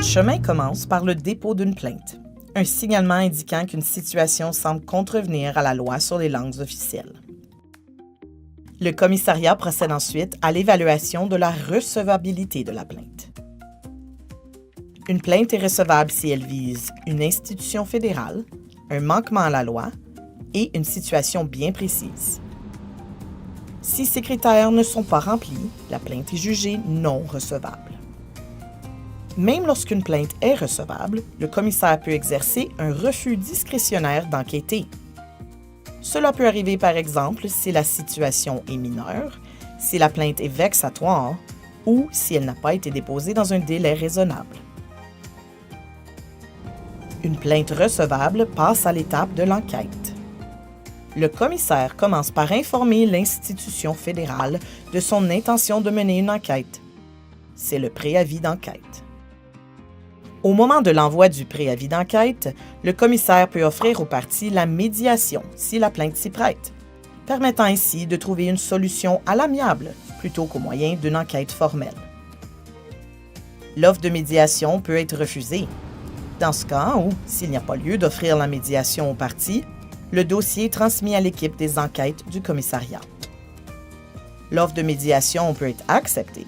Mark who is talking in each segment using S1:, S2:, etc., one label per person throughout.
S1: Notre chemin commence par le dépôt d'une plainte, un signalement indiquant qu'une situation semble contrevenir à la loi sur les langues officielles. Le commissariat procède ensuite à l'évaluation de la recevabilité de la plainte. Une plainte est recevable si elle vise une institution fédérale, un manquement à la loi et une situation bien précise. Si ces critères ne sont pas remplis, la plainte est jugée non recevable. Même lorsqu'une plainte est recevable, le commissaire peut exercer un refus discrétionnaire d'enquêter. Cela peut arriver par exemple si la situation est mineure, si la plainte est vexatoire ou si elle n'a pas été déposée dans un délai raisonnable. Une plainte recevable passe à l'étape de l'enquête. Le commissaire commence par informer l'institution fédérale de son intention de mener une enquête. C'est le préavis d'enquête. Au moment de l'envoi du préavis d'enquête, le commissaire peut offrir aux parties la médiation si la plainte s'y prête, permettant ainsi de trouver une solution à l'amiable plutôt qu'au moyen d'une enquête formelle. L'offre de médiation peut être refusée. Dans ce cas, ou s'il n'y a pas lieu d'offrir la médiation aux parties, le dossier est transmis à l'équipe des enquêtes du commissariat. L'offre de médiation peut être acceptée.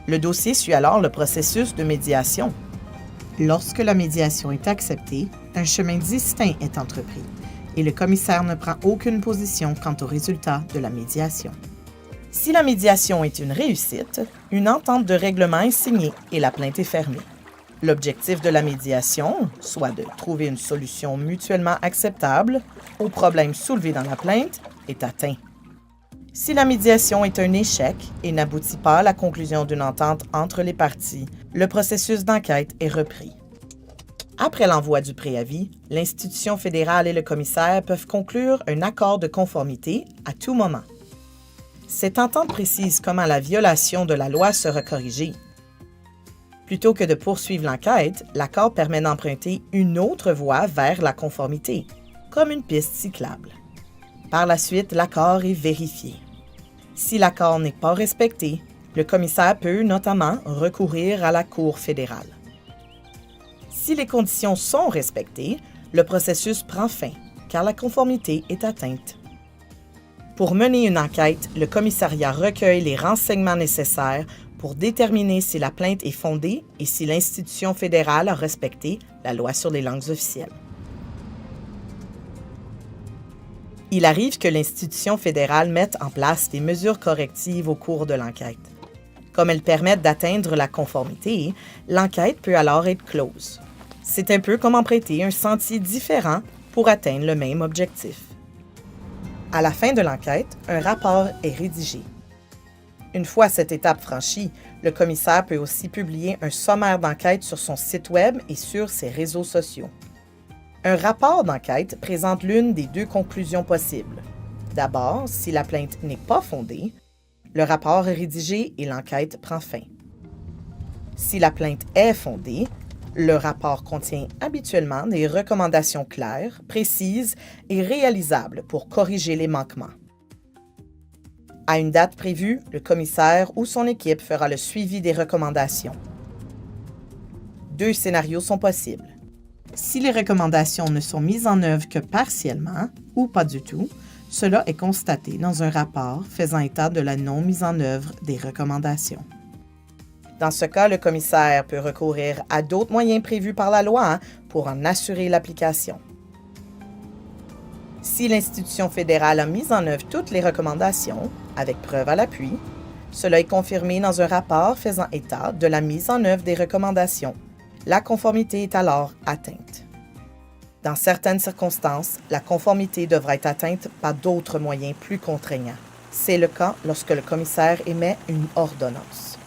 S1: Le dossier suit alors le processus de médiation. Lorsque la médiation est acceptée, un chemin distinct est entrepris et le commissaire ne prend aucune position quant au résultat de la médiation. Si la médiation est une réussite, une entente de règlement est signée et la plainte est fermée. L'objectif de la médiation, soit de trouver une solution mutuellement acceptable aux problèmes soulevés dans la plainte, est atteint. Si la médiation est un échec et n'aboutit pas à la conclusion d'une entente entre les parties, le processus d'enquête est repris. Après l'envoi du préavis, l'institution fédérale et le commissaire peuvent conclure un accord de conformité à tout moment. Cette entente précise comment la violation de la loi sera corrigée. Plutôt que de poursuivre l'enquête, l'accord permet d'emprunter une autre voie vers la conformité, comme une piste cyclable. Par la suite, l'accord est vérifié. Si l'accord n'est pas respecté, le commissaire peut notamment recourir à la Cour fédérale. Si les conditions sont respectées, le processus prend fin, car la conformité est atteinte. Pour mener une enquête, le commissariat recueille les renseignements nécessaires pour déterminer si la plainte est fondée et si l'institution fédérale a respecté la loi sur les langues officielles. Il arrive que l'institution fédérale mette en place des mesures correctives au cours de l'enquête. Comme elles permettent d'atteindre la conformité, l'enquête peut alors être close. C'est un peu comme emprunter un sentier différent pour atteindre le même objectif. À la fin de l'enquête, un rapport est rédigé. Une fois cette étape franchie, le commissaire peut aussi publier un sommaire d'enquête sur son site Web et sur ses réseaux sociaux. Un rapport d'enquête présente l'une des deux conclusions possibles. D'abord, si la plainte n'est pas fondée, le rapport est rédigé et l'enquête prend fin. Si la plainte est fondée, le rapport contient habituellement des recommandations claires, précises et réalisables pour corriger les manquements. À une date prévue, le commissaire ou son équipe fera le suivi des recommandations. Deux scénarios sont possibles. Si les recommandations ne sont mises en œuvre que partiellement ou pas du tout, cela est constaté dans un rapport faisant état de la non-mise en œuvre des recommandations. Dans ce cas, le commissaire peut recourir à d'autres moyens prévus par la loi pour en assurer l'application. Si l'institution fédérale a mis en œuvre toutes les recommandations, avec preuve à l'appui, cela est confirmé dans un rapport faisant état de la mise en œuvre des recommandations. La conformité est alors atteinte. Dans certaines circonstances, la conformité devra être atteinte par d'autres moyens plus contraignants. C'est le cas lorsque le commissaire émet une ordonnance.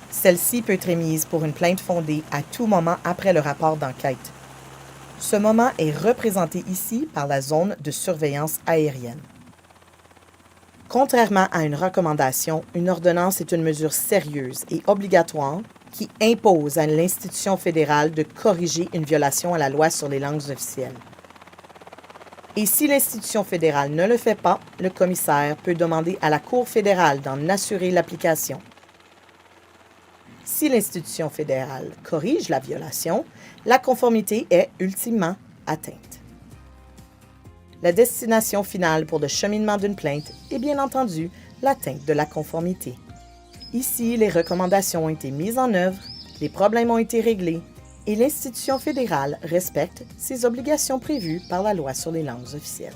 S1: Celle-ci peut être émise pour une plainte fondée à tout moment après le rapport d'enquête. Ce moment est représenté ici par la zone de surveillance aérienne. Contrairement à une recommandation, une ordonnance est une mesure sérieuse et obligatoire qui impose à l'institution fédérale de corriger une violation à la loi sur les langues officielles. Et si l'institution fédérale ne le fait pas, le commissaire peut demander à la Cour fédérale d'en assurer l'application. Si l'institution fédérale corrige la violation, la conformité est ultimement atteinte. La destination finale pour le cheminement d'une plainte est bien entendu l'atteinte de la conformité. Ici, les recommandations ont été mises en œuvre, les problèmes ont été réglés et l'institution fédérale respecte ses obligations prévues par la loi sur les langues officielles.